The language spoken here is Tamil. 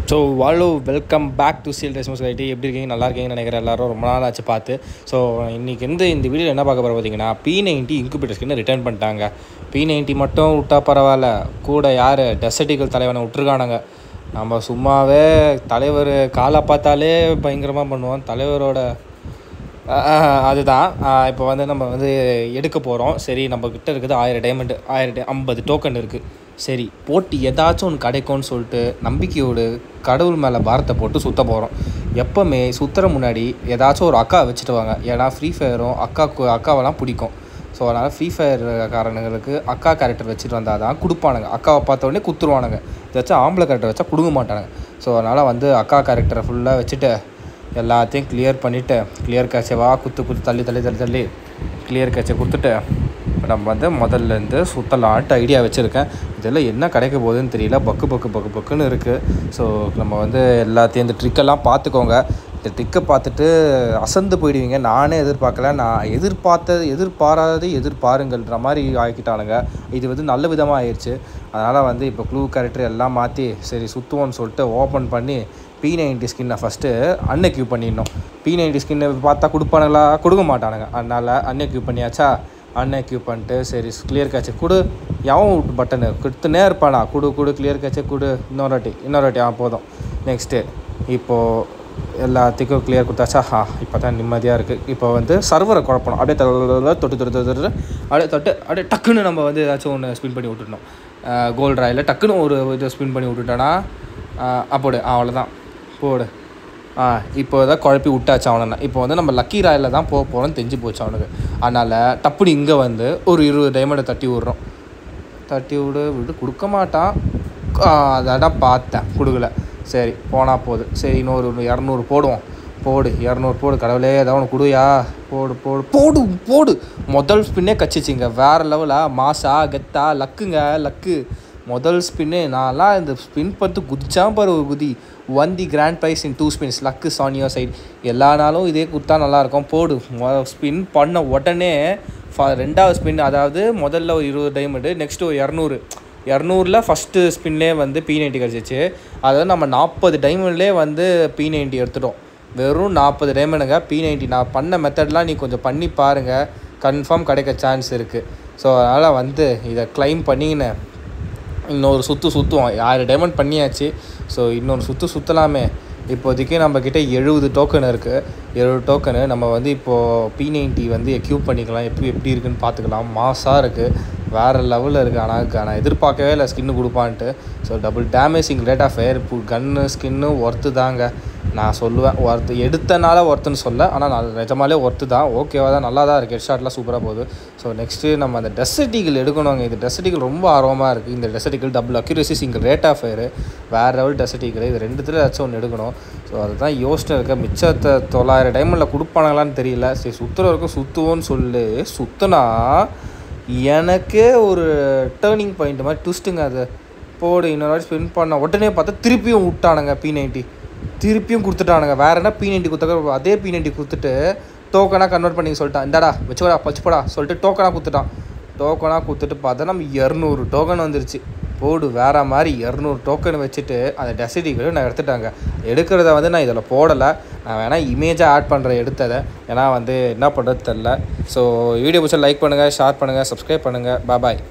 ஸோ வாலோ welcome back to seal response society. எப்படி இருக்கீங்க? நல்லா இருக்கீங்கன்னு நினைக்கிறேன். எல்லோரும் ரொம்ப நாள் ஆச்சு பார்த்து. ஸோ இன்றைக்கி இந்த வீடியோ என்ன பார்க்க போகிற பார்த்தீங்கன்னா, P90 இன்குபேட்டர் ஸ்கின்னை ரிட்டர்ன் பண்ணிட்டாங்க. P90 மட்டும் விட்டால் பரவாயில்ல, கூட யார் டெசர்டிக்கல் தலைவனை விட்டுருக்கானுங்க. நம்ம சும்மாவே தலைவர் காலை பார்த்தாலே பயங்கரமாக பண்ணுவோம். தலைவரோட அதுதான் இப்போ நம்ம எடுக்க போகிறோம். சரி, நம்மக்கிட்ட இருக்குது 1000 டைமண்ட், 50 டோக்கன் இருக்குது. சரி, போட்டு ஏதாச்சும் ஒன்று கிடைக்கும்னு சொல்லிட்டு நம்பிக்கையோடு கடவுள் மேலே பாரத்தை போட்டு சுற்ற போகிறோம். எப்போவுமே சுற்றுற முன்னாடி ஏதாச்சும் ஒரு அக்கா வச்சுட்டு வாங்க. ஏன்னா ஃப்ரீ ஃபயரும் அக்காவெல்லாம் பிடிக்கும். ஸோ அதனால் ஃப்ரீ ஃபயர் காரணங்களுக்கு அக்கா கேரக்டர் வச்சுட்டு வந்தால் தான் கொடுப்பானுங்க. அக்காவை பார்த்த உடனே குத்துருவானுங்க. ஏதாச்சும் ஆம்பளை கேரக்டர் வச்சா கொடுக்க மாட்டானுங்க. ஸோ அதனால் அக்கா கேரக்டரை ஃபுல்லாக வச்சுட்டு எல்லாத்தையும் கிளியர் பண்ணிவிட்டு, கிளியர் கேட்சவாக குத்து தள்ளி கிளியர் கேட்சை கொடுத்துட்டு நம்ம முதல்லேருந்து சுற்றலான்ட்டு ஐடியா வச்சுருக்கேன். இதெல்லாம் என்ன கிடைக்க போகுதுன்னு தெரியல. பக்குன்னு இருக்குது. ஸோ நம்ம எல்லாத்தையும் இந்த ட்ரிக்கெல்லாம் பார்த்துக்கோங்க. இந்த ட்ரிக்கை பார்த்துட்டு அசந்து போயிடுவீங்க. நானே எதிர்பார்க்கல. நான் எதிர்பாருங்கள்ன்ற மாதிரி ஆக்கிட்டானுங்க. இது நல்ல விதமாக ஆயிடுச்சு. அதனால் இப்போ க்ளூ கேரக்டர் எல்லாம் மாற்றி சரி சுற்றுவோன்னு சொல்லிட்டு ஓப்பன் பண்ணி P90 ஸ்கின்னை ஃபஸ்ட்டு அன்எக்யூ பண்ணிடணும். P90 ஸ்கின்னை பார்த்தா கொடுப்பானுங்களா? கொடுக்க மாட்டானுங்க. அதனால் அன்எக்யூ பண்ணியாச்சா? அன்எக்யூ பண்ணிட்டு சரி கிளியர் கேட்சை கொடு. எவன் விட்டு பட்டனு கொடுத்துனே இருப்பானா? கொடு கிளியர் கேட்சை கொடு. இன்னொரு வாட்டி போதும். நெக்ஸ்ட்டு இப்போது எல்லாத்துக்கும் கிளியர் கொடுத்தாச்சா? இப்போ தான் நிம்மதியாக இருக்குது. இப்போ சர்வரை குழப்பணும். அப்படியே அப்படியே டக்குன்னு நம்ம ஏதாச்சும் ஒன்று ஸ்பின் பண்ணி விட்டுட்டோம். கோல்டு ராயில் டக்குன்னு ஒரு இது ஸ்பின் பண்ணி விட்டுட்டோன்னா அப்போடு அவ்வளோதான் போடு. இப்போ தான் குழப்பி விட்டாச்சு அவனை. இப்போ நம்ம லக்கி ராயில் தான் போக போகிறோன்னு தெரிஞ்சு போச்சு அவனுக்கு. அதனால் டப்புனு இங்கே ஒரு 20 டைமண்டை தட்டி விட்றோம். தட்டி விடு கொடுக்க மாட்டான். அதான் பார்த்தேன், கொடுக்கல. சரி போனால் போகுது. சரி இன்னொரு 200 போடுவோம். 200 போடு. கடவுளே ஏதாவது ஒன்று கொடுயா. போடு. முதல் ஸ்பின்னே கச்சிச்சிங்க. வேறு லெவலாக மாசா கெத்தா லக்கு முதல் ஸ்பின்னு. நான்லாம் இந்த ஸ்பின் பார்த்து குதிச்சான் பாரு ஒரு குதி. Won the grand prize in 2 spins. Luck on your side. எல்லா நாளும் இதே கொடுத்தா நல்லாயிருக்கும். போடு. ஸ்பின் பண்ண உடனே ரெண்டாவது ஸ்பின், அதாவது முதல்ல ஒரு 20 டைமண்டு, நெக்ஸ்ட்டு ஒரு 200 ஃபஸ்ட்டு ஸ்பின்லேயே P90 கிடச்சிச்சு. அதாவது நம்ம 40 டைமண்ட்லேயே P90 எடுத்துட்டோம். வெறும் 40 டைமண்டுங்க P90. நான் பண்ண மெத்தட்லாம் நீ கொஞ்சம் பண்ணி பாருங்கள், கன்ஃபார்ம் கிடைக்க சான்ஸ் இருக்குது. ஸோ அதனால் இதை கிளைம் பண்ணிங்கன்னு இன்னொரு சுற்றுவோம். 1000 டைமண்ட் பண்ணியாச்சு. ஸோ இன்னொரு சுற்றலாமே. இப்போதைக்கு நம்மக்கிட்ட 70 டோக்கன் இருக்குது. 70 டோக்கனு நம்ம இப்போது P90 எக்யூப் பண்ணிக்கலாம். எப்படி இருக்குதுன்னு பார்த்துக்கலாம். மாசாக இருக்குது, வேறு லெவலில் இருக்குது. ஆனால் எதிர்பார்க்கவே இல்லை ஸ்கின்னு கொடுப்பான்ட்டு. So double damaging rate of fire gun skin worth தாங்க. நான் சொல்லுவேன் ஒர்த்து, எடுத்தனால ஒர்த்துன்னு சொல்ல, ஆனால் நான் நிஜமாலே ஒர்த்து தான். ஓகேவா தான், நல்லா தான் இருக்குது. ஹெட்ஷாட்லாம் சூப்பராக போகுது. ஸோ நெக்ஸ்ட்டு நம்ம அந்த டெசர்டிகல் எடுக்கணுங்க. இந்த டெசர்டிகல் ரொம்ப ஆர்வமாக இருக்குது. இந்த Desert Eagle double accuracy single rate of fire வேறு லெவல் டெசர்டிகல். இது ரெண்டுத்தில் ஏதாச்சும் ஒன்று எடுக்கணும். ஸோ அதுதான் யோசனை இருக்குது. மிச்சத்தை 900 டைமண்டில் கொடுப்பானுங்களான்னு தெரியல. சரி சுற்றுறவரைக்கும் சுற்றுவோன்னு சொல்லி சுற்றுனா எனக்கே ஒரு டேர்னிங் பாயிண்ட் மாதிரி ட்விஸ்ட்டுங்க. அது போடு. இன்னொரு வாட்டி ஸ்பின் பண்ண உடனே பார்த்தா திருப்பியும் விட்டானுங்க. P90 திருப்பியும் கொடுத்துட்டானுங்க. வேறு என்ன P90 கொடுத்தாக்க அதே P90 கொடுத்துட்டு டோக்கனாக கன்வெர்ட் பண்ணி சொல்லிட்டான். இந்தாடா வச்சுப்படா சொல்லிட்டு டோக்கனாக கொடுத்துட்டு பார்த்தா நம்ம 200 டோக்கன் வந்துருச்சு. போடு. வேறு மாதிரி 200 டோக்கன் வச்சுட்டு அந்த டெசர்டிகளை நான் எடுக்கிறத நான் இதில் போடலை. நான் வேணால் இமேஜாக ஆட் பண்ணுறேன் எடுத்ததை. ஏன்னா என்ன பண்ணுறது தெரில. ஸோ வீடியோ பிடிச்சா லைக் பண்ணுங்கள், ஷேர் பண்ணுங்கள், சப்ஸ்கிரைப் பண்ணுங்கள். பாய்.